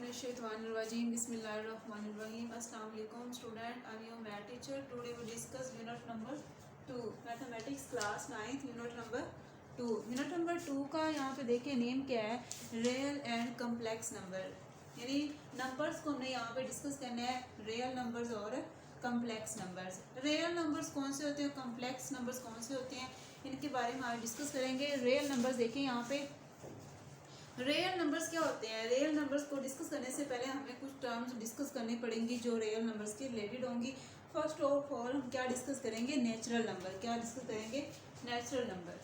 Minesh-shaytanir-rajim. Bismillahir-rahmanir-rahim. Assalamu alaikum student. I am your math teacher. Today we discuss unit number 2 mathematics class 9th unit number 2. unit number 2 का यहाँ पे देखिए name क्या है, real and complex number, यानी numbers को हमने यहाँ पे डिस्कस करना है, रियल नंबर्स और कम्प्लेक्स नंबर्स. रियल नंबर्स कौन से होते हैं, कम्प्लेक्स नंबर्स कौन से होते हैं, इनके बारे में आज डिस्कस करेंगे. रियल नंबर्स देखिए यहाँ पे रियल नंबर्स क्या होते हैं. रियल नंबर्स को डिस्कस करने से पहले हमें कुछ टर्म्स डिस्कस करनी पड़ेंगी जो रियल नंबर्स के रिलेटेड होंगी. फर्स्ट ऑफ ऑल हम क्या डिस्कस करेंगे, नेचुरल नंबर. क्या डिस्कस करेंगे, नेचुरल नंबर.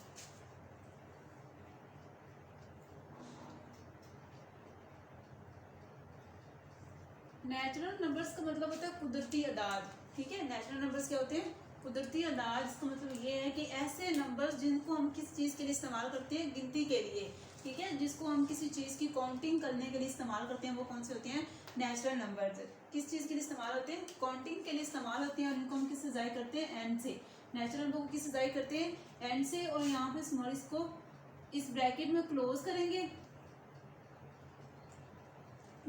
नेचुरल नंबर्स का मतलब होता है कुदरती अदाद. ठीक है, नेचुरल नंबर्स क्या होते हैं, कुदरती अदाद. इसका मतलब ये है कि ऐसे नंबर्स जिनको हम किस चीज़ के लिए इस्तेमाल करते हैं, गिनती के लिए. ठीक है, जिसको हम किसी चीज़ की काउंटिंग करने के लिए इस्तेमाल करते हैं, वो कौन से होते हैं, नेचुरल नंबर्स. किस चीज़ के लिए इस्तेमाल होते हैं, काउंटिंग के लिए इस्तेमाल होते हैं. और इनको हम किससे ज़ाय करते हैं, एंड से. नेचुरल नंबर को किससे ज़ाय करते हैं, एंड से. और यहाँ पे स्मॉल इसको इस ब्रैकेट में क्लोज करेंगे.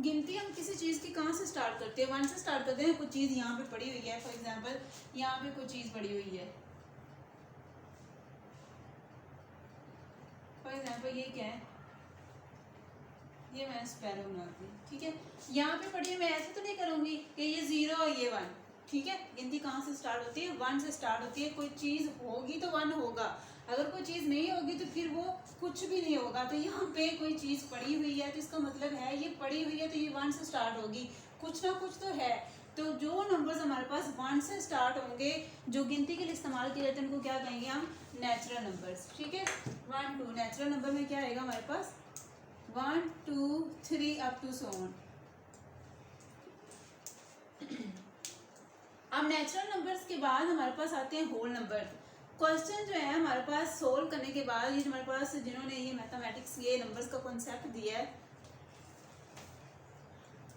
गिनती हम किसी चीज़ की कहाँ से स्टार्ट करते हैं, वन से स्टार्ट करते हैं. कुछ चीज़ यहाँ पे पड़ी हुई है, फॉर एग्जांपल यहाँ पे कुछ चीज़ पड़ी हुई है, फॉर एग्जांपल ये क्या है, ये मैं स्पैरो बनाती हूँ. ठीक है, यहाँ पे पड़ी है, मैं ऐसे तो नहीं करूँगी कि ये 0 और ये 1. ठीक है, गिनती कहाँ से स्टार्ट होती है, 1 से स्टार्ट होती है. कोई चीज़ होगी तो 1 होगा, अगर कोई चीज़ नहीं होगी तो फिर वो कुछ भी नहीं होगा. तो यहाँ पे कोई चीज़ पड़ी हुई है तो इसका मतलब है ये पड़ी हुई है तो ये 1 से स्टार्ट होगी, कुछ ना कुछ तो है. तो जो नंबर्स हमारे पास 1 से स्टार्ट होंगे, जो गिनती के लिए इस्तेमाल किए जाते हैं, उनको क्या कहेंगे हम, नेचुरल नंबर्स. ठीक है, 1 2 नेचुरल नंबर में क्या आएगा हमारे पास, 1 2 3 अप टू सो ऑन. अब नेचुरल नंबर्स के बाद हमारे पास आते हैं होल नंबर. क्वेश्चन जो है हमारे पास सोल्व करने के बाद, ये हमारे पास जिन्होंने ये मैथमेटिक्स ये नंबर्स का कॉन्सेप्ट दिया है,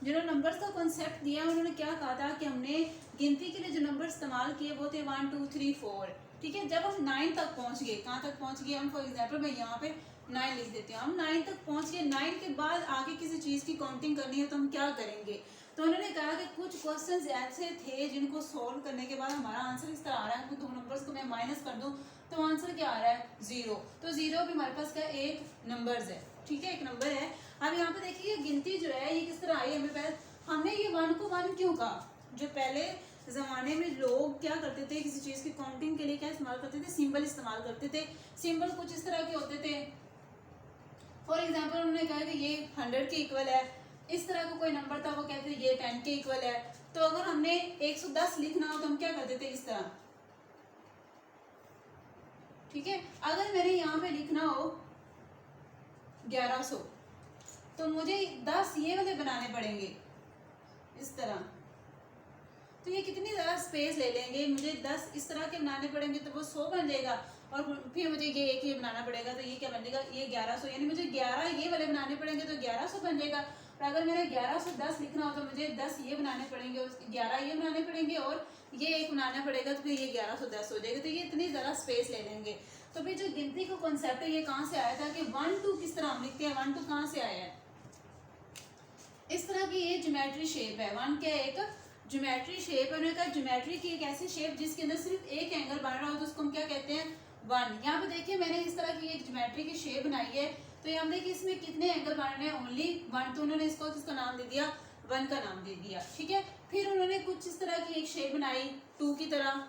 जिन्होंने नंबर्स का कॉन्सेप्ट दिया है, उन्होंने क्या कहा था कि हमने गिनती के लिए जो नंबर इस्तेमाल किए वो थे 1 2 3 4. ठीक है, जब हम 9 तक पहुंच गए, कहाँ तक पहुंच गए हम, फॉर एग्जाम्पल मैं यहाँ पे 9 लिख देती हूँ. हम 9 तक पहुंच गए, 9 के बाद आगे किसी चीज़ की काउंटिंग करनी है तो हम क्या करेंगे. तो उन्होंने कहा कि कुछ क्वेश्चंस ऐसे थे जिनको सॉल्व करने के बाद हमारा आंसर इस तरह आ रहा है, दो नंबर्स को मैं माइनस कर दूं तो आंसर क्या आ रहा है, 0. तो 0 भी हमारे पास क्या एक नंबर्स है. ठीक है, एक नंबर है. अब यहाँ पे देखिए गिनती जो है ये किस तरह आई, हमें पहले हमने ये 1 को 1 क्यों कहा. जो पहले ज़माने में लोग क्या करते थे, किसी चीज़ की काउंटिंग के लिए क्या इस्तेमाल करते थे, सिंबल इस्तेमाल करते थे. सिंबल कुछ इस तरह के होते थे. फॉर एग्जाम्पल उन्होंने कहा कि ये 100 के इक्वल है, इस तरह का कोई नंबर था, वो कहते थे ये 10 के इक्वल है. तो अगर हमने 110 लिखना हो तो हम क्या करते थे, इस तरह. ठीक है, अगर मैंने यहाँ पे लिखना हो 1100 तो मुझे 10 ये वाले बनाने पड़ेंगे इस तरह. तो ये कितनी ज़्यादा स्पेस ले लेंगे, मुझे 10 इस तरह के बनाने पड़ेंगे तो वो 100 बन जाएगा. और फिर मुझे ये एक ये बनाना पड़ेगा तो ये क्या बन जाएगा, ये 1100. यानी मुझे 11 ये वाले बनाने पड़ेंगे तो 1100 बन जाएगा. और अगर मैंने 1110 लिखना हो तो मुझे 10 ये बनाने पड़ेंगे, 11 ये बनाने पड़ेंगे और ये एक बनाना पड़ेगा, तो फिर ये 1110 हो जाएगा. तो ये इतनी ज़्यादा स्पेस ले लेंगे. तो फिर जो गिनती का कॉन्सेप्ट है ये कहाँ से आया था कि 1 2 किस तरह हम लिखते हैं, 1 2 कहाँ से आया है. इस तरह की ये ज्योमेट्री शेप है. 1 क्या है, एक ज्योमेट्री शेप है. उन्होंने कहा ज्योमेट्री की एक ऐसी शेप जिसके अंदर सिर्फ एक एंगल बन रहा हो तो उसको हम क्या कहते हैं, 1. यहाँ पे देखिए मैंने इस तरह की एक ज्योमेट्री की शेप बनाई है. तो ये हम देखिए इसमें कितने एंगल बन रहे हैं, ओनली 1. तो उन्होंने इसको किसका नाम दे दिया, 1 का नाम दे दिया. ठीक है, फिर उन्होंने कुछ इस तरह की एक शेप बनाई 2 की तरह.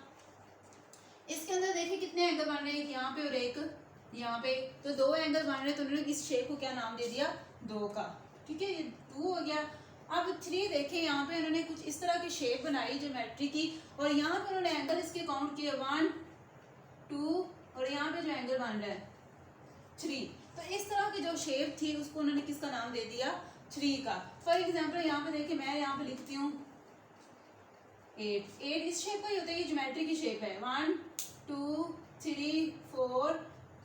इसके अंदर देखिए कितने एंगल बन रहे हैं, एक यहाँ पे और एक यहाँ पे. तो 2 एंगल बन रहे हैं. तो उन्होंने इस शेप को क्या नाम दे दिया, 2 का. ठीक है, ये 2 हो गया. अब 3 देखें, यहाँ पे उन्होंने कुछ इस तरह की शेप बनाई ज्योमेट्री की, और यहाँ पे उन्होंने एंगल इसके काउंट किए 1 2, और यहाँ पे जो एंगल बन रहा है 3. तो इस तरह की जो शेप थी उसको उन्होंने किसका नाम दे दिया, 3 का. फॉर एग्जाम्पल यहाँ पे देखिए मैं यहाँ पे लिखती हूँ 8. इस शेप का ही होता है, ये ज्योमेट्री की शेप है. 1 2 3 4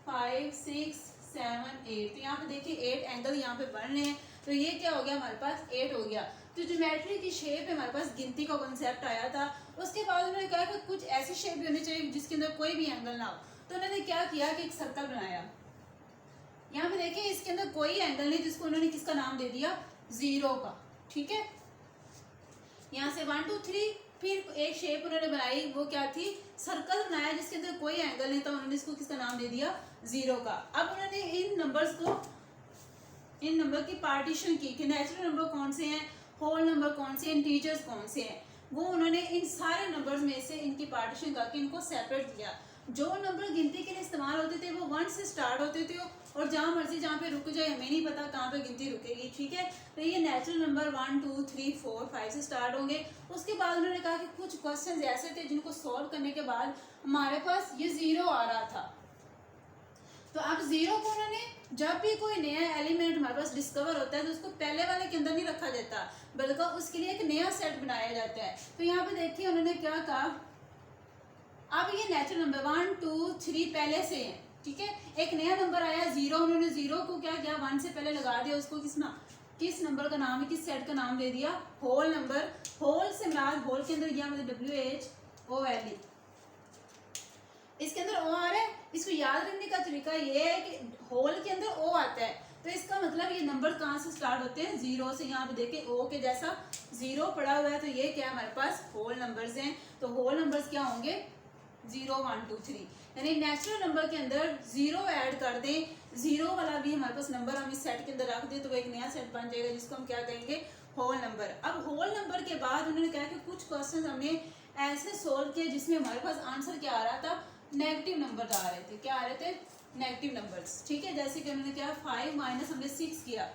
5 6 7 8. तो यहाँ पे देखिए 8 एंगल यहाँ पे बन रहे हैं. तो ये क्या हो गया, हमारे पास 8 हो गया. तो ज्योमेट्री की शेप है, हमारे पास गिनती का कॉन्सेप्ट आया था. उसके बाद उन्होंने कहा कि कुछ ऐसी शेप भी होनी चाहिए जिसके अंदर कोई भी एंगल ना हो. तो उन्होंने क्या किया कि एक सर्कल बनाया. यहाँ पे देखिए इसके अंदर कोई एंगल नहीं, जिसको उन्होंने किसका नाम दे दिया, 0 का. ठीक है, यहाँ से 1 2 3, फिर एक शेप उन्होंने बनाई, वो क्या थी, सर्कल बनाया जिसके अंदर कोई एंगल नहीं था, उन्होंने इसको किसका नाम दे दिया, 0 का। अब उन्होंने इन नंबर्स को, इन नंबर की पार्टीशन की कि नेचुरल नंबर कौन से हैं, होल नंबर कौन से हैं, इंटीजर्स कौन से हैं, वो उन्होंने इन सारे नंबर्स में से इनकी पार्टीशन करके इनको सेपरेट किया। जो नंबर गिनती के लिए इस्तेमाल होते थे वो 1 से स्टार्ट होते थे, और जहाँ मर्जी जहाँ पे रुक जाए हमें नहीं पता कहाँ पे गिनती रुकेगी, ठीक है। तो ये नेचुरल नंबर 1 2 3 4 5 से स्टार्ट होंगे। उसके बाद उन्होंने कहा कि कुछ क्वेश्चन ऐसे थे जिनको सॉल्व करने के बाद हमारे पास ये 0 आ रहा था। तो अब 0 को उन्होंने, जब भी कोई नया एलिमेंट हमारे पास डिस्कवर होता है तो उसको पहले वाले के अंदर नहीं रखा जाता, बल्कि उसके लिए एक नया सेट बनाया जाता है। तो यहाँ पे देखिए उन्होंने क्या कहा, अब ये नेचुरल नंबर 1 2 3 पहले से हैं, ठीक है। एक नया नंबर आया 0, उन्होंने 0 को क्या किया, 1 से पहले लगा दिया, उसको किस नंबर का नाम है, किस सेट का नाम दे दिया, होल नंबर। होल से मुराद, होल के अंदर गया मतलब WHOLE, इसके अंदर ओ आ रहा है। इसको याद रखने का तरीका ये है कि होल के अंदर ओ आता है, तो इसका मतलब ये नंबर कहाँ से स्टार्ट होते हैं, 0 से। यहाँ पे देखिए ओ के जैसा 0 पड़ा हुआ है, तो ये क्या हमारे पास होल नंबर्स हैं। तो होल नंबर्स क्या होंगे, 0 1 2 3, यानी नेचुरल नंबर के अंदर 0 ऐड कर दें, 0 वाला भी हमारे पास नंबर हम इस सेट के अंदर रख दें तो वो एक नया सेट बन जाएगा जिसको हम क्या कहेंगे, होल नंबर। अब होल नंबर के बाद उन्होंने कहा कि कुछ क्वेश्चन हमने ऐसे सोल्व किए जिसमें हमारे पास आंसर क्या आ रहा था, नेगेटिव नंबर आ रहे थे। क्या आ रहे थे, नेगेटिव नंबर्स, ठीक है। जैसे कि उन्होंने क्या 5 माइनस हमने 6 किया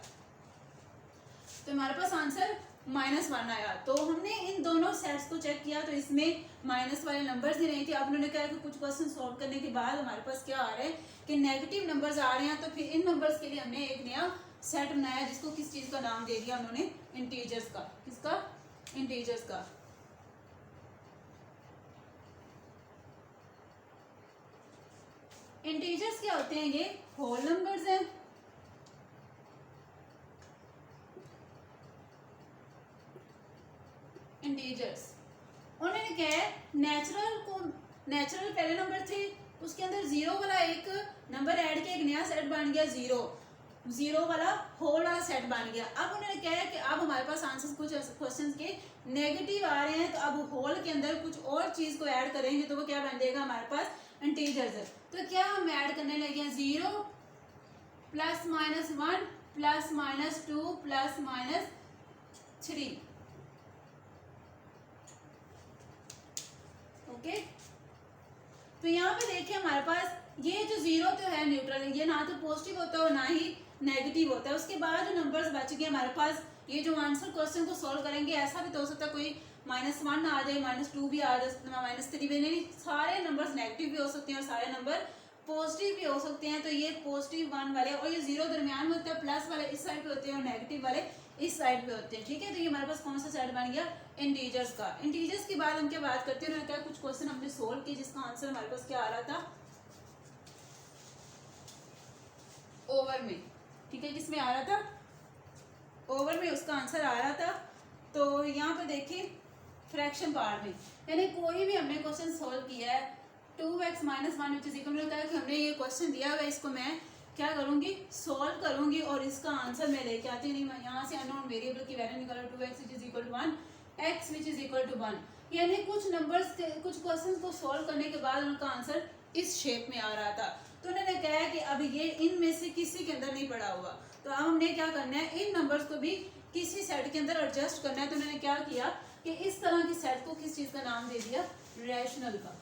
तो हमारे पास आंसर -1 आया। तो हमने इन दोनों सेट्स को चेक किया तो इसमें माइनस वाले नंबर्स ही नहीं थे। अब उन्होंने कहा कि कुछ क्वेश्चन सॉल्व करने के बाद हमारे पास क्या आ रहा है कि नेगेटिव नंबर्स आ रहे हैं, तो फिर इन नंबर्स के लिए हमने एक नया सेट बनाया जिसको किस चीज़ का नाम दे दिया उन्होंने, इंटीजर्स का। किसका, इंटीजर्स का। इंटीजर्स क्या होते हैं, ये होल नंबर्स हैं। इंटीजर्स उन्होंने क्या है, नेचुरल पहले नंबर थे, उसके अंदर 0 वाला एक नंबर ऐड किया, एक नया सेट बन गया 0 वाला होल वाला सेट बन गया। अब उन्होंने क्या है कि अब हमारे पास आंसर कुछ क्वेश्चंस के नेगेटिव आ रहे हैं, तो अब होल के अंदर कुछ और चीज को ऐड करेंगे तो वो क्या बन जाएगा हमारे पास, इंटीजर्स। तो क्या हम ऐड करने लगे हैं, 0 +- 1 +-2 +-3, ओके। तो यहाँ पे देखिए हमारे पास ये जो 0 तो है न्यूट्रल, ये ना तो पॉजिटिव होता है और ना ही नेगेटिव होता है। उसके बाद जो नंबर्स बच गए हमारे पास, ये जो आंसर क्वेश्चन को सॉल्व करेंगे, ऐसा भी तो हो सकता है कोई -1 आ जाए, -2 भी आ जाए, -3 भी नहीं, सारे नंबर्स नेगेटिव भी हो सकते हैं और सारे नंबर पॉजिटिव भी हो सकते हैं। तो ये +1 वाले और ये 0 दरमियान में होता है, प्लस वाले इस साइड पे होते हैं और नेगेटिव वाले इस साइड पे होते हैं, ठीक है। तो ये हमारे पास कौन सा सेट बन गया, इंटीजर्स का। इंटीजर्स के बाद हम क्या बात करते हैं, क्या कुछ क्वेश्चन हमने सोल्व किए जिसका आंसर हमारे पास क्या आ रहा था, ओवर में, ठीक है। किसमें आ रहा था, ओवर में उसका आंसर आ रहा था। तो यहाँ पे देखिए फ्रैक्शन पार्ट में, यानी कोई भी हमने क्वेश्चन सोल्व किया है, 2x - 1 विच इज इक्वल, होता है कि हमने ये क्वेश्चन दिया हुआ है, इसको मैं क्या करूंगी, सोल्व करूंगी और इसका आंसर मैं लेके आती हूँ। नहीं, यहाँ से अननोन वेरिएबल की वैल्यू निकालो, 2x which is equal to 1, x which is equal to 1, यानी कुछ नंबर्स कुछ क्वेश्चंस को सोल्व करने के बाद उनका आंसर इस शेप में आ रहा था। तो उन्होंने कहा कि अब ये इनमें से किसी के अंदर नहीं पड़ा हुआ, तो अब हमने क्या करना है, इन नंबर्स को भी किसी सेट के अंदर एडजस्ट करना है। तो उन्होंने क्या किया कि इस तरह की सेट को किस चीज का नाम दे दिया, रैशनल का।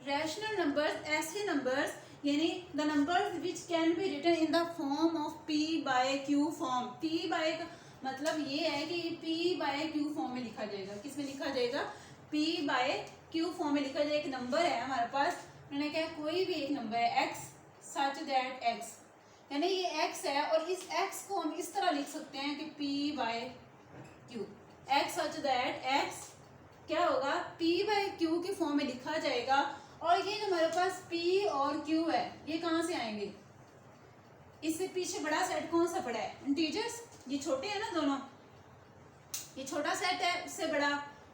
रैशनल नंबर्स ऐसे नंबर्स, यानी the numbers which can be written in the form of p/q form. p/, मतलब ये है कि p/q फॉर्म में लिखा जाएगा। किस में लिखा जाएगा, p/q फॉर्म में लिखा जाएगा। एक नंबर है हमारे पास, मैंने कहा कोई भी एक नंबर है x सच दैट x, यानी ये x है और इस x को हम इस तरह लिख सकते हैं कि p/q, x such that x क्या होगा, p/q की फॉर्म में लिखा जाएगा। और ये जो हमारे पास p और q है, ये कहाँ से आएंगे, इससे पीछे बड़ा सेट कौन सा पड़ा है, इंटीजर्स। ये छोटे हैं ना दोनों, ये छोटा सेट है उससे बड़ा,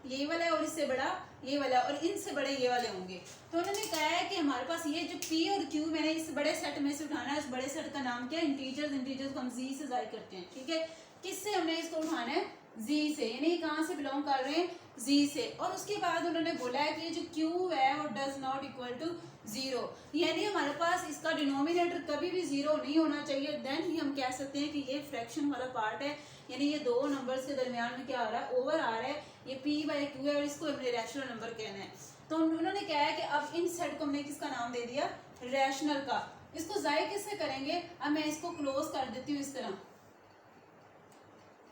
ये वाला है और इससे बड़ा ये वाला और इनसे बड़े ये वाले होंगे। तो उन्होंने कहा है कि हमारे पास ये जो P और Q मैंने इस बड़े सेट में से उठाना है, उस बड़े सेट का नाम क्या है? इंटीजर्स। इंटीजर्स को हम Z से जाहिर करते हैं, ठीक है। किससे हमने इसको उठाना है? Z से, यानी कहाँ से बिलोंग कर रहे हैं? Z से। और उसके बाद उन्होंने बोला है कि ये जो Q है वो डज नॉट इक्वल टू 0, यानी हमारे पास इसका डिनोमिनेटर कभी भी 0 नहीं होना चाहिए। देन ही हम कह सकते हैं कि ये फ्रैक्शन वाला पार्ट है, यानी ये दो नंबर्स के दरमियान में क्या आ रहा है? ओवर आ रहा है। ये P/Q है और इसको हमने रैशनल नंबर कहना है। तो उन्होंने क्या है कि अब इन सेट को हमने किसका नाम दे दिया? रैशनल का। इसको जाहिर किससे करेंगे? अब मैं इसको क्लोज कर देती हूँ इस तरह,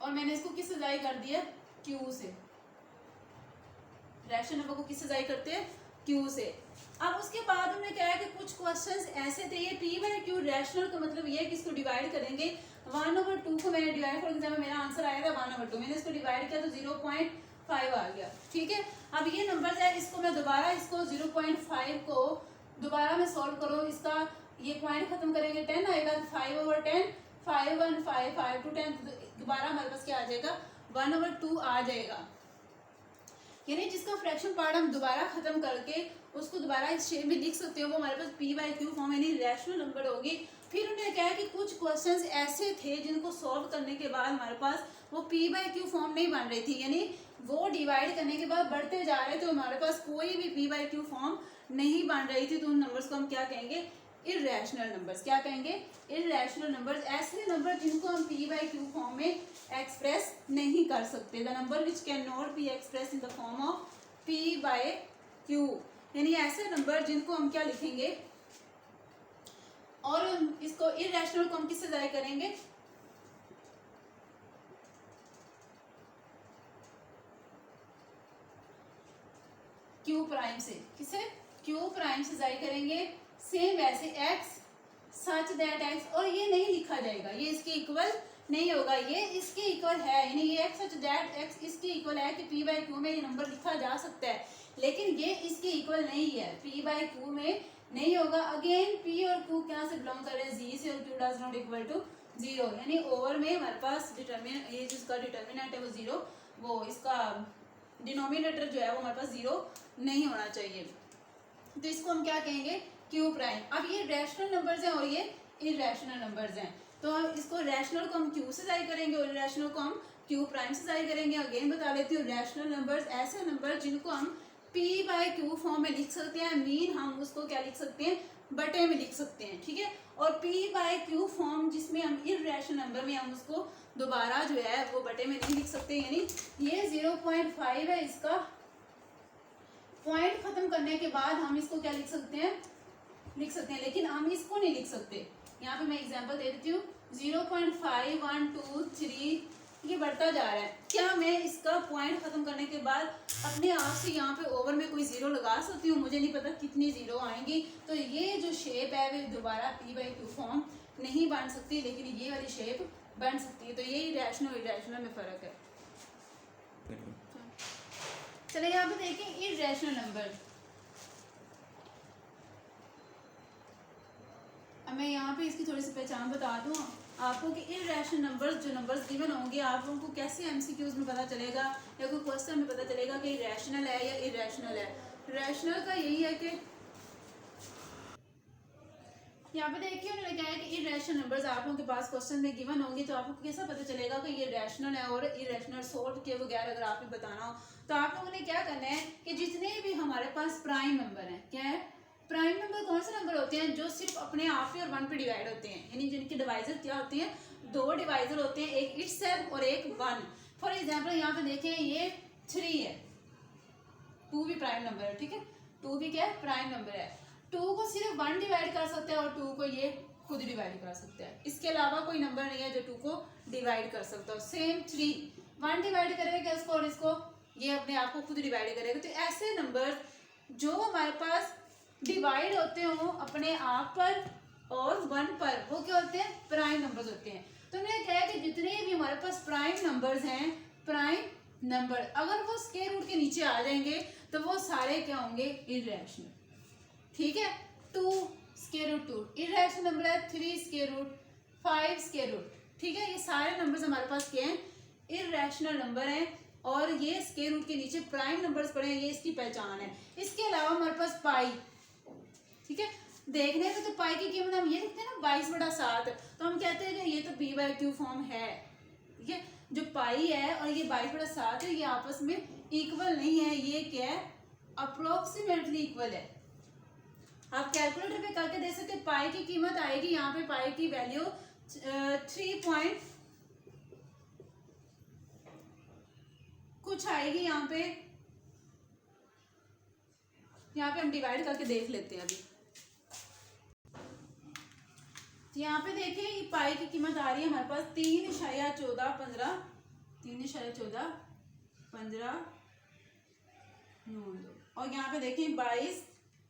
और मैंने इसको किससे जाहिर कर दिया? Q से। रैशनल नंबर को किससे जाहिर करते हैं? Q से। अब उसके बाद उन्होंने क्या है कि कुछ क्वेश्चंस ऐसे थे, ये P/Q रैशनल का मतलब ये है कि इसको डिवाइड करेंगे 1/2 को मैंने डिवाइड, फॉर एग्जाम्पल मेरा आंसर आया था 1/2, मैंने इसको डिवाइड किया तो 0.5 आ गया, ठीक है। अब ये नंबर है, इसको मैं दोबारा इसको 0.5 को दोबारा मैं सॉल्व करूँ, इसका ये पॉइंट खत्म करेंगे 10 आएगा, 5/10, 5 1 5 5 to 10, दोबारा हमारे पास क्या आ जाएगा? 1/2 आ जाएगा। यानी जिसका फ्रैक्शन पार्ट हम दोबारा खत्म करके उसको दोबारा इस शेप में लिख सकते हो, वो हमारे पास P/Q फॉर्म यानी रैशनल नंबर होगी। फिर उन्होंने कहा कि कुछ क्वेश्चंस ऐसे थे जिनको सॉल्व करने के बाद हमारे पास वो P/Q फॉर्म नहीं बन रही थी, यानी वो डिवाइड करने के बाद बढ़ते जा रहे थे, तो हमारे पास कोई भी P/Q फॉर्म नहीं बन रही थी। तो उन नंबर्स को हम क्या कहेंगे? Irrational numbers. क्या कहेंगे? Irrational numbers. ऐसे नंबर जिनको हम P/Q फॉर्म में एक्सप्रेस नहीं कर सकते। The number which can not be express in the form of P/Q, यानी ऐसे नंबर जिनको हम क्या लिखेंगे? और इसको इररेशनल को हम किससे जाहिर करेंगे? Q प्राइम से। किसे? Q प्राइम से जाहिर करेंगे। सेम वैसे x सच दैट x, और ये नहीं लिखा जाएगा, ये इसके इक्वल नहीं होगा, ये इसके इक्वल है, यानी ये x सच दैट x इसके इक्वल है कि P/Q में ये नंबर लिखा जा सकता है, लेकिन ये इसके इक्वल नहीं है, P/Q में नहीं होगा। अगेन P और Q क्या से बिलोंग कर रहे हैं? Z से, और Q does not equal to 0, यानी ओवर में हमारे पास ये जिसका डिटर्मिनेंट है वो 0, वो इसका डिनोमिनेटर जो है वो हमारे पास 0 नहीं होना चाहिए। तो इसको हम क्या कहेंगे? Q prime. अब ये रैशनल नंबर्स हैं और ये इररेशनल नंबर्स हैं, तो इसको रैशनल को हम Q से जाहिर करेंगे और इररेशनल को हम Q प्राइम से जाहिर करेंगे। अगेन बता लेती हूँ, रैशनल नंबर्स ऐसे नंबर जिनको हम P/Q फॉर्म में लिख सकते हैं, मीन हम उसको क्या लिख सकते हैं? बटे में लिख सकते हैं, ठीक है। और P/Q फॉर्म जिसमें हम इररेशनल नंबर में हम उसको दोबारा जो है वो बटे में नहीं लिख सकते, यानी ये 0.5 है, इसका पॉइंट खत्म करने के बाद हम इसको क्या लिख सकते हैं? लेकिन हम इसको नहीं लिख सकते। यहाँ पे मैं एग्जांपल दे देती हूँ, 0.5 1 2 3 ये बढ़ता जा रहा है। क्या मैं इसका पॉइंट खत्म करने के बाद अपने आप से यहाँ पे ओवर में कोई जीरो लगा सकती हूँ? मुझे नहीं पता कितनी जीरो आएंगी। तो ये जो शेप है वो दोबारा P/Q फॉर्म नहीं बन सकती, लेकिन ये वाली शेप बन सकती है। तो यही रैशनल इररेशनल में फर्क है। चलिए यहाँ पे देखें इररेशनल नंबर। अब मैं यहाँ पे इसकी थोड़ी सी पहचान बता दूँ आपको कि इररेशनल नंबर्स, जो नंबर्स गिवन होंगे, आप लोगों को कैसे MCQs में पता चलेगा या कोई क्वेश्चन में पता चलेगा कि रैशनल है या इररेशनल है। रैशनल का यही है कि यहाँ पे देखिए उन्होंने कहा है कि इररेशनल नंबर्स आप लोगों के पास क्वेश्चन में गिवन होंगे, तो आपको कैसा पता चलेगा कि ये रैशनल है और इररेशनल सॉल्व के बगैर अगर आपने बताना हो तो आप लोगों ने क्या करना है कि जितने भी हमारे पास प्राइम नंबर हैं, क्या है प्राइम नंबर? कौन से नंबर होते हैं? जो सिर्फ अपने आप पे और 1 पे डिवाइड होते हैं, यानी जिनके डिवाइजर क्या होते हैं? 2 डिवाइजर होते हैं, एक इटसेल्फ और एक 1। फॉर एग्जाम्पल यहाँ पे देखें ये 3 है, 2 भी प्राइम नंबर है, ठीक है, 2 भी क्या है? प्राइम नंबर है। 2 को सिर्फ 1 डिवाइड कर सकता है और 2 को ये खुद डिवाइड कर सकता है, इसके अलावा कोई नंबर नहीं है जो 2 को डिवाइड कर सकता हो। सेम 3 1 डिवाइड करेगा इसको और इसको, ये अपने आप को खुद डिवाइड करेगा। तो ऐसे नंबर जो हमारे पास डिवाइड होते हो अपने आप पर और 1 पर, वो क्या होते हैं? प्राइम नंबर्स होते हैं। तो मैंने कहा कि जितने भी हमारे पास प्राइम नंबर्स हैं, प्राइम नंबर अगर वो स्क्वायर रूट के नीचे आ जाएंगे तो वो सारे क्या होंगे? इररेशनल, ठीक है। 2 स्क्वायर रूट 2 इररेशनल नंबर है, 3 स्क्वायर रूट 5 स्क्वायर रूट, ठीक है। ये सारे नंबर्स हमारे पास क्या हैं? इररेशनल नंबर हैं। और ये स्क्वायर रूट के नीचे प्राइम नंबर्स पड़े हैं, ये इसकी पहचान है। इसके अलावा हमारे पास पाई, ठीक है, देखने में तो पाई की कीमत हम ये लिखते हैं ना 22/7, तो हम कहते हैं कि ये तो p/q फॉर्म है, ठीक है। जो पाई है और ये 22/7 है, ये आपस में इक्वल नहीं है, ये क्या है, अप्रोक्सीमेटली इक्वल है। आप कैलकुलेटर पे करके देख सकते हैं, पाई की कीमत आएगी यहाँ पे, पाई की वैल्यू 3 कुछ आएगी यहाँ पे हम डिवाइड करके देख लेते हैं अभी। यहाँ पे देखिए ये पाई की कीमत आ रही है हमारे पास 3.1415 और यहाँ पे देखिए 22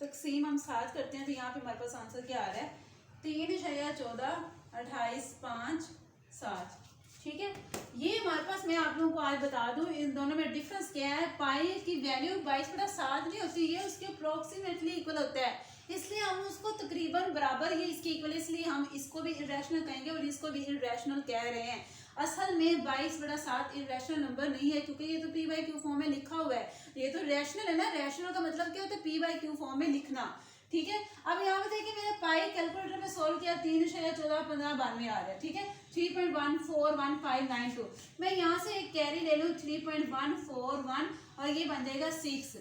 तकसीम हम 7 करते हैं, तो यहाँ पे हमारे पास आंसर क्या आ रहा है, 3.142857, ठीक है। ये हमारे पास, मैं आप लोगों को आज बता दूं इन दोनों में डिफरेंस क्या है। पाई की वैल्यू 22/7 नहीं होती, ये उसके अप्रोक्सीमेटली इक्वल होता है, इसलिए हम उसको तकरीबन बराबर, ये इसके इक्वल, इसलिए हम इसको भी इर्रेशनल कहेंगे और इसको भी इर्रेशनल कह रहे हैं। असल में 22/7 इर्रेशनल नंबर नहीं है, क्योंकि ये तो p/q फॉर्म में लिखा हुआ है, ये तो रैशनल है ना। रैशनल का मतलब क्या होता है, p/q फॉर्म में लिखना, ठीक है। अब यहाँ पे देखिए मैंने पाई कैलकुलेटर में सोल्व किया, 3.1415 आ रहा है, ठीक है। 3.141592, मैं यहाँ से एक कैरी ले लूँ 3.141 और ये बन जाएगा 6।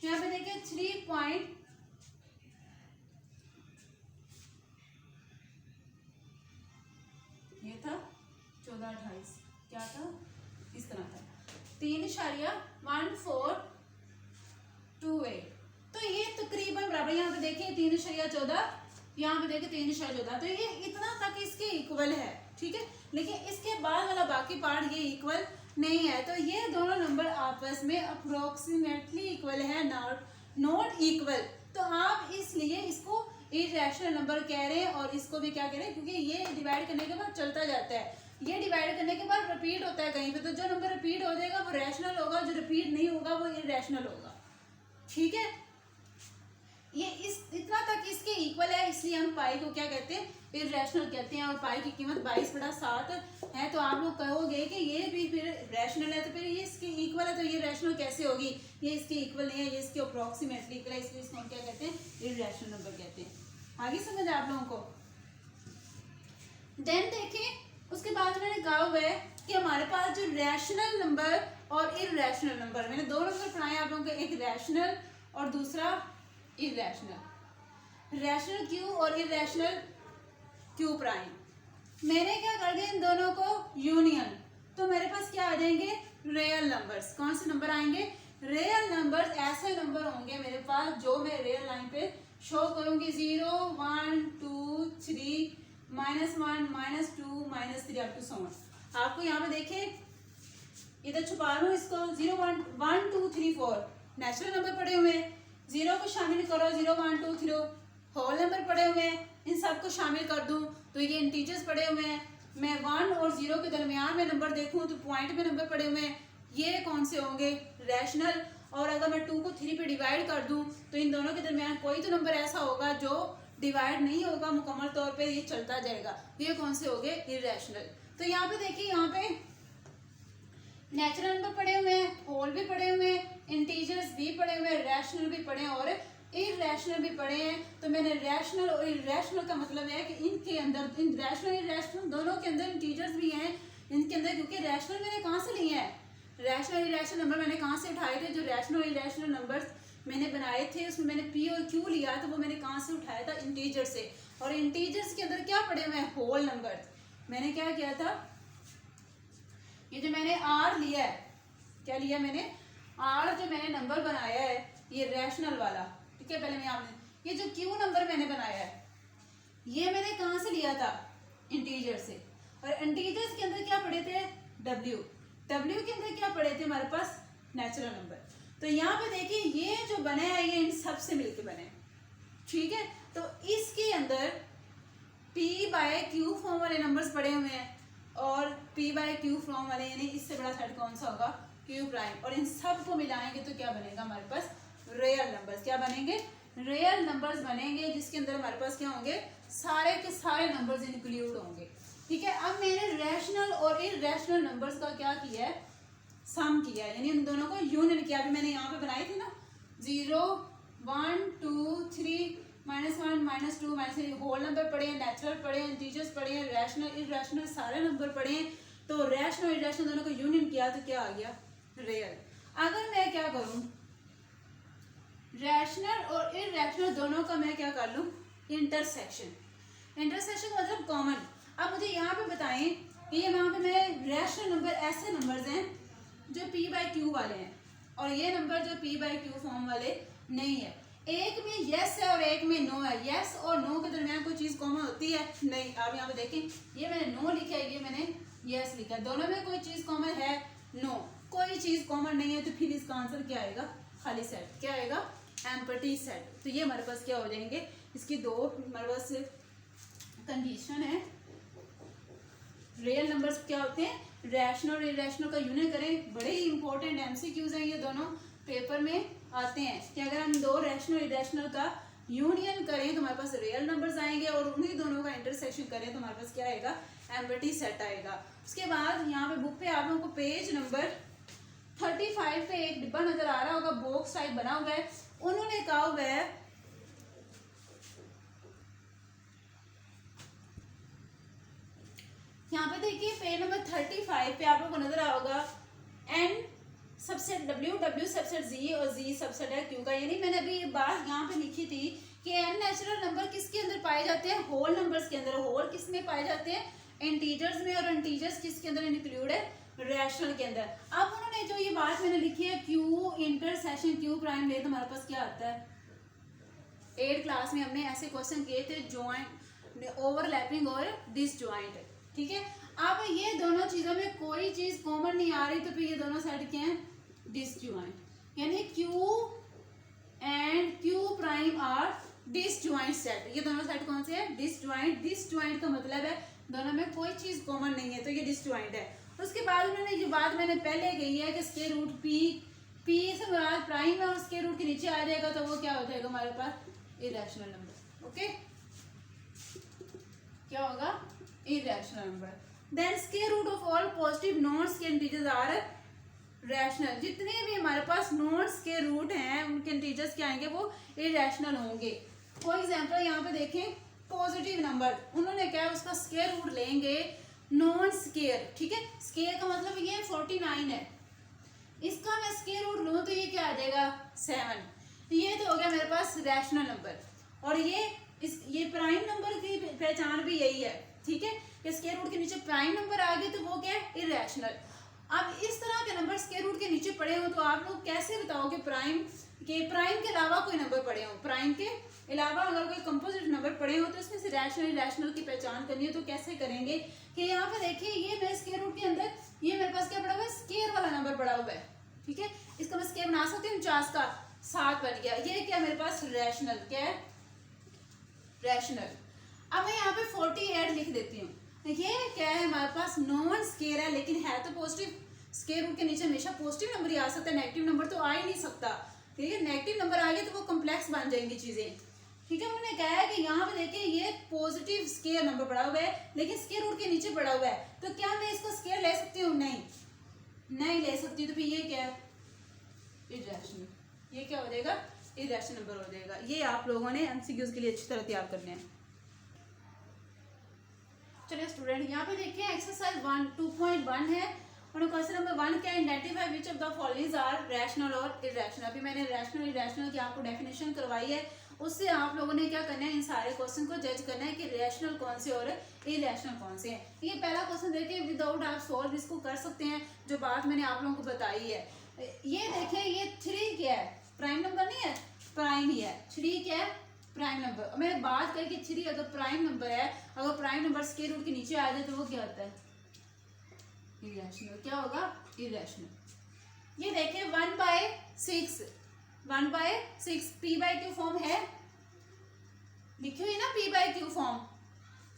यहाँ पे देखिए 3 ये था 1428, क्या था, इस तरह था 3.1428, तो ये तकरीबन बराबर। यहाँ पे देखिए 3.14, यहाँ पे देखिए 3.14, तो ये इतना तक इसके इक्वल है, ठीक है। लेकिन इसके बाद वाला बाकी पार्ट ये इक्वल नहीं है, तो ये दोनों नंबर आपस में अप्रोक्सीमेटली इक्वल है, नॉट इक्वल। तो आप इसलिए इसको इर्रेशनल नंबर कह रहे हैं और इसको भी क्या कह रहे हैं, क्योंकि ये डिवाइड करने के बाद चलता जाता है, ये डिवाइड करने के बाद रिपीट होता है कहीं पे, तो जो नंबर रिपीट हो जाएगा वो रैशनल होगा, जो रिपीट नहीं होगा वो इर्रेशनल होगा, ठीक है। ये इतना तक इसके इक्वल है, इसलिए हम पाई को क्या कहते हैं, इर्रेशनल कहते हैं। और पाई की कीमत 22/7 है, तो आप लोग कहोगे कि ये भी फिर रैशनल है, तो फिर ये इसके इक्वल है, तो ये रैशनल कैसे होगी, ये इसके इक्वल नहीं है, ये इसके अप्रोक्सीमेटली इक्वल है, इसलिए इसको हम क्या कहते हैं, इर्रेशनल नंबर कहते हैं। आगे समझ आप लोगों को। देन देखें उसके बाद उन्होंने कहा हुआ है कि हमारे पास जो रैशनल नंबर और इर्रेशनल नंबर, मैंने दो नंबर पढ़ाए आप लोगों को, एक रैशनल और दूसरा इर्रेशनल, रैशनल क्यू और इर्रेशनल क्यू प्राइम। मैंने क्या कर दिया, इन दोनों को यूनियन, तो मेरे पास क्या आ जाएंगे, रियल नंबर्स। कौन से नंबर आएंगे, रियल नंबर्स। ऐसे नंबर होंगे मेरे पास जो मैं रियल लाइन पे शो करूंगी, 0 1 2 3 -1 -2 -3 अप टू 7। आपको यहाँ पे देखिए, इधर छुपा लूँ इसको, 0 1 1 2 3 4 नेचुरल नंबर पड़े हुए हैं, 0 को शामिल करो, 0 1 2 3 होल नंबर पड़े हुए हैं, इन सब को शामिल कर दूं तो ये इंटीजर्स पड़े हुए हैं। मैं 1 और 0 के दरमियान में नंबर देखूं तो पॉइंट में नंबर पड़े हुए हैं, ये कौन से होंगे, रैशनल। और अगर मैं 2 को 3 पे डिवाइड कर दूं तो इन दोनों के दरमियान कोई तो नंबर ऐसा होगा जो डिवाइड नहीं होगा मुकम्मल तौर पे, ये चलता जाएगा, ये कौन से हो गए, इर्रेशनल। तो यहाँ पे देखिए, यहाँ पे नेचुरल नंबर पड़े हुए हैं, होल भी पड़े हुए हैं, इंटीजर्स भी पड़े हुए हैं, रैशनल भी पड़े हैं और इर्रेशनल भी पड़े हैं। तो मैंने रैशनल और इर्रेशनल का मतलब है कि इनके अंदर, इन रैशनल इर्रेशनल दोनों के अंदर इंटीजर्स भी हैं इनके अंदर, क्योंकि रैशनल मैंने कहाँ से लिए हैं, रैशनल इर्रेशनल नंबर मैंने कहाँ से उठाए थे, जो रैशनल इर्रेशनल नंबर्स मैंने बनाए थे उसमें मैंने पी और क्यू लिया, तो वो मैंने कहाँ से उठाया था, इंटीजर से। और इंटीजर्स के अंदर क्या पड़े हुए हैं, होल नंबर। मैंने क्या किया था, ये जो मैंने आर लिया है, क्या लिया मैंने, आर जो मैंने नंबर बनाया है ये रैशनल वाला, ठीक है। पहले मैं आपने ये जो क्यू नंबर मैंने बनाया है ये मैंने कहाँ से लिया था, इंटीजर से। और इंटीजर्स के अंदर क्या पड़े थे, डब्ल्यू, डब्ल्यू के अंदर क्या पड़े थे हमारे पास, नेचुरल नंबर। तो यहाँ पे देखिए ये जो बने हैं ये इन सब से मिलके बने, ठीक है। तो इसके अंदर p/q फॉर्म वाले नंबर्स पड़े हुए हैं और p/q फॉर्म वाले, यानी इससे बड़ा सेट कौन सा होगा, q प्राइम। और इन सब को मिलाएंगे तो क्या बनेगा हमारे पास, रियल नंबर्स। क्या बनेंगे, रियल नंबर्स बनेंगे, जिसके अंदर हमारे पास क्या होंगे, सारे के सारे नंबर्स इंक्लूड होंगे, ठीक है। अब मैंने रैशनल और इर्रेशनल नंबर्स का क्या किया है, सम किया, यानी उन दोनों को यूनियन किया। अभी मैंने यहाँ पे बनाई थी ना 0 1 2 3 -1 -2 -3 होल नंबर पढ़े हैं, नेचुरल पढ़े हैं, इंटीजर्स पढ़े हैं, रैशनल इरैशनल सारे नंबर पढ़े हैं। तो रैशनल इरैशनल दोनों को यूनियन किया तो क्या आ गया? रियल। अगर मैं क्या करूं, रैशनल और इरैशनल दोनों का मैं क्या कर लूं? इंटरसेक्शन। इंटरसेक्शन का मतलब कॉमन। अब मुझे यहाँ पे बताएं कि यहाँ पे मैं रैशनल नंबर ऐसे नंबर्स हैं जो p/q वाले हैं और ये नंबर जो p/q फॉर्म वाले नहीं है। एक में यस है और एक में नो है। यस और नो के दरमियान कोई चीज़ कॉमन होती है? नहीं। आप यहाँ पे देखें, ये मैंने नो लिखा है, ये मैंने यस लिखा है, दोनों में कोई चीज़ कॉमन है? नो, कोई चीज़ कॉमन नहीं है। तो फिर इसका आंसर क्या आएगा? खाली सेट। क्या आएगा? Empty set. तो ये हमारे पास क्या हो जाएंगे? इसकी दो हमारे पास कंडीशन है। रियल नंबर्स क्या होते हैं? रैशनल और इरैशनल का यूनियन करें। बड़े ही इंपॉर्टेंट एमसीक्यूज हैं ये दोनों, पेपर में आते हैं कि अगर हम दो रैशनल इरैशनल का यूनियन करें तो हमारे पास रियल नंबर्स आएंगे और उन्हीं दोनों का इंटरसेक्शन करें तो हमारे पास क्या आएगा? एम्प्टी सेट आएगा। उसके बाद यहाँ पे बुक पे आप लोगों को पेज नंबर 35 पे एक डिब्बा नजर आ रहा होगा, बॉक्स टाइप बना हुआ है। उन्होंने कहा हुआ है यहाँ पे देखिए पेज नंबर 35 पे आप लोगों को नजर आ होगा n subset w, w subset z और z सबसेट है q का। यानी मैंने अभी ये बात यहाँ पे लिखी थी कि n नेचुरल नंबर किसके अंदर पाए जाते हैं? होल नंबर्स के अंदर। होल किस में पाए जाते हैं? इंटीजर्स में। और इंटीजर्स किसके अंदर इंक्लूड है? रैशनल के अंदर। अब उन्होंने जो ये बात मैंने लिखी है q इंटरसेक्शन q प्राइम ले तो हमारे पास क्या आता है? 8th क्लास में हमने ऐसे क्वेश्चन किए थे, ज्वाइंट, ओवरलैपिंग और डिसज्वाइंट। ठीक है। अब ये दोनों चीजों में कोई चीज कॉमन नहीं आ रही तो फिर ये दोनों सेट क्या है? डिसज्वाइंट। यानी q and q prime are disjoint set. ये दोनों सेट कौन से हैं? डिसज्वाइंट। डिसज्वाइंट का मतलब है दोनों में कोई चीज कॉमन नहीं है तो ये डिसज्वाइंट है। उसके बाद उन्होंने ये बात मैंने पहले कही है कि स्क्वायर रूट p से मुराद प्राइम है और स्क्वायर रूट के नीचे आ जाएगा तो वो क्या हो जाएगा हमारे पास? Irrational number. ओके, क्या होगा? Irrational number. Then square root of all positive non square integers are rational. जितने भी हमारे पास नॉन स्क्वायर रूट हैं उनके इंटीजर्स क्या आएंगे? वो इरैशनल होंगे। फॉर एग्जांपल यहाँ पे देखें पॉजिटिव नंबर, उन्होंने क्या है उसका स्क्वायर रूट लेंगे नॉन स्क्वायर। ठीक है, स्क्वायर का मतलब ये 49 है, इसका मैं स्क्वायर रूट लूँ तो ये क्या आ जाएगा? 7। ये तो हो गया मेरे पास रैशनल नंबर। और ये प्राइम नंबर की पहचान भी यही है। ठीक है, कि स्क्वायर रूट के नीचे प्राइम नंबर आ गए तो वो क्या है? इरैशनल। अब इस तरह के नंबर स्क्वायर रूट के नीचे पड़े हो तो आप लोग कैसे बताओगे प्राइम के अलावा कोई नंबर पड़े हो? प्राइम के अलावा अगर कोई कंपोजिट नंबर पड़े हो तो इसमें से रैशनल इरैशनल की पहचान करनी है तो कैसे करेंगे? कि यहाँ पे देखिए ये मेरे स्क्वायर रूट के अंदर ये मेरे पास क्या पड़ा हुआ है? स्क्वायर वाला नंबर पड़ा हुआ है। ठीक है, इसका मैं स्क्वायर बना सकती हूँ, 49 का 7 बन गया। ये क्या मेरे पास? रैशनल। क्या है? रैशनल। अब मैं यहाँ पे 48 लिख देती हूँ। ये क्या है हमारे पास? नॉन स्क्वायर है लेकिन है तो पॉजिटिव। स्क्वायर रूट के नीचे हमेशा पॉजिटिव नंबर ही आ सकता है, नेगेटिव नंबर तो आ ही नहीं सकता। ठीक है, नेगेटिव नंबर आ गए तो वो कॉम्प्लेक्स बन जाएंगी चीजें। ठीक है, उन्होंने कहा है कि यहाँ पे देखिए ये पॉजिटिव स्क्वायर नंबर पड़ा हुआ है लेकिन स्क्वायर रूट के नीचे पड़ा हुआ है तो क्या मैं इसको स्क्वायर ले सकती हूँ? नहीं ले सकती। तो फिर ये क्या है? इरैशनल। ये क्या हो जाएगा? इरैशनल नंबर हो जाएगा। ये आप लोगों ने एमसीक्यूज के लिए अच्छी तरह तैयार करने हैं। चलिए स्टूडेंट, यहाँ पे देखिए एक्सरसाइज 2.1 है और क्वेश्चन नंबर 1 क्या? Identify which of the following are rational और इरैशनल। अभी मैंने रैशनल इरैशनल की आपको डेफिनेशन करवाई है, उससे आप लोगों ने क्या करना है? इन सारे क्वेश्चन को जज करना है कि रैशनल कौन से और इरैशनल कौन से हैं। ये पहला क्वेश्चन देखिए, विदाउट आप सॉल्व इसको कर सकते हैं जो बात मैंने आप लोगों को बताई है। ये देखिए ये 3 क्या है? प्राइम नंबर नहीं है, प्राइम ही है। 3 क्या है? Prime number. मैंने बात करी कि 3 अगर प्राइम नंबर है, अगर प्राइम नंबर स्क्वायर रूट के नीचे आ जाए तो वो क्या होता है? इरैशनल। क्या होगा? इरैशनल। ये देखिए 1/6 p/q फॉर्म है, लिखी हुई ना p/q फॉर्म,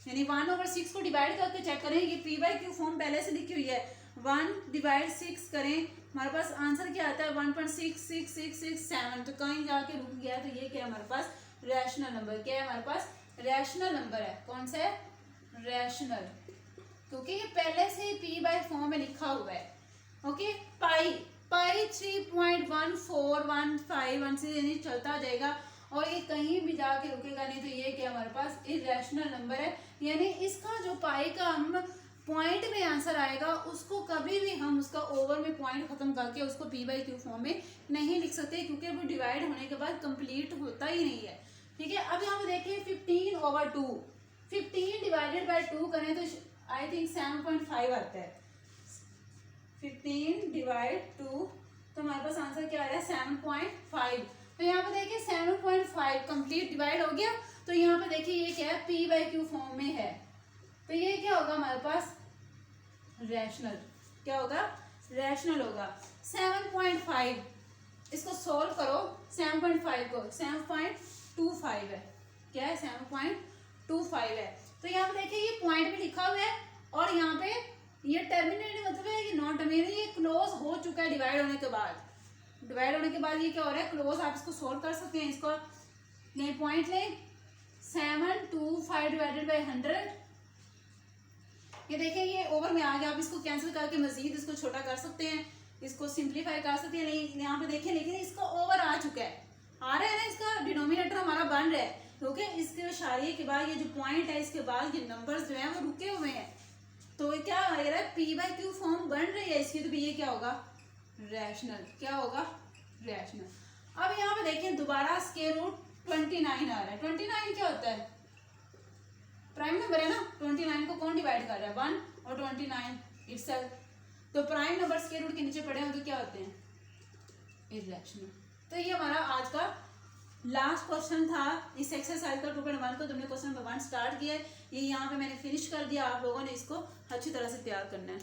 यानी 1/6 को डिवाइड करके चेक करें। ये p/q फॉर्म पहले से लिखी हुई है। 1/6 करें, हमारे पास आंसर क्या आता है? 1.66667। तो कहीं जाके रुक गया तो ये क्या है हमारे पास? Rational number. क्या है हमारे पास? रैशनल नंबर है। कौन सा है? रैशनल, क्योंकि ये पहले से ही p/फॉर्म में लिखा हुआ है। ओके। पाई 3.1415 से यानी चलता जाएगा और ये कहीं भी जाके रुकेगा नहीं, तो ये क्या हमारे पास इरेशनल नंबर है। यानी इसका जो पाई का हम पॉइंट में आंसर आएगा उसको कभी भी हम उसका ओवर में पॉइंट खत्म करके उसको p/q फॉर्म में नहीं लिख सकते, क्योंकि वो डिवाइड होने के बाद कंप्लीट होता ही नहीं है। ठीक है, अब यहाँ पे देखिए 15/2, 15 डिवाइडेड बाय 2 करें तो आई थिंक 7.5 आता है। 15 डिवाइड 2 तो हमारे पास आंसर क्या आ रहा है 7.5। तो यहाँ पे देखिए 7.5 कंप्लीट डिवाइड हो गया, तो यहाँ पे देखिए ये क्या है p/q फॉर्म में है, तो ये क्या होगा हमारे पास रैशनल। क्या होगा? रैशनल होगा। 7.5 इसको सोल्व करो, 7.5 को 7.25 है। क्या है? 7.25 है। तो यहाँ पे देखिए ये पॉइंट भी लिखा हुआ है और यहाँ पे ये टर्मिनेट मतलब है कि नॉट टर्मिनेट, ये क्लोज हो चुका है डिवाइड होने के बाद। डिवाइड होने के बाद ये क्या हो रहा है क्लोज। आप इसको सोल्व कर सकते हैं, इसको ये पॉइंट लें 725 डिवाइडेड बाई 100। ये देखिए ये ओवर में आ गया, आप इसको कैंसिल करके मजीद इसको छोटा कर सकते हैं, इसको सिंप्लीफाई कर सकते हैं। नहीं यहाँ पे देखिए, लेकिन इसका ओवर आ चुका है, आ रहा है ना, इसका डिनोमिनेटर हमारा बन रहा है, क्योंकि इसके इशारे के बाद ये जो पॉइंट है इसके बाद ये नंबर्स जो हैं वो रुके हुए हैं। तो क्या आ रहा है p/q फॉर्म बन रही है इसकी, तो भी ये क्या होगा रैशनल। क्या होगा? रैशनल। अब यहाँ पे देखिए दोबारा स्क्वायर रूट 29 आ रहा है। 29 क्या होता है? प्राइम नंबर है ना। 29 को कौन डिवाइड कर रहा है? 1 और 29 इटसेल्फ। तो प्राइम नंबर स्क्वायर रूट के नीचे पड़े हो तो क्या होते हैं? इरेशनल। तो ये हमारा आज का लास्ट क्वेश्चन था इस एक्सरसाइज का 2.1 को। तुमने क्वेश्चन नंबर 1 स्टार्ट किया है, ये यहाँ पे मैंने फिनिश कर दिया। आप लोगों ने इसको अच्छी तरह से तैयार करना है।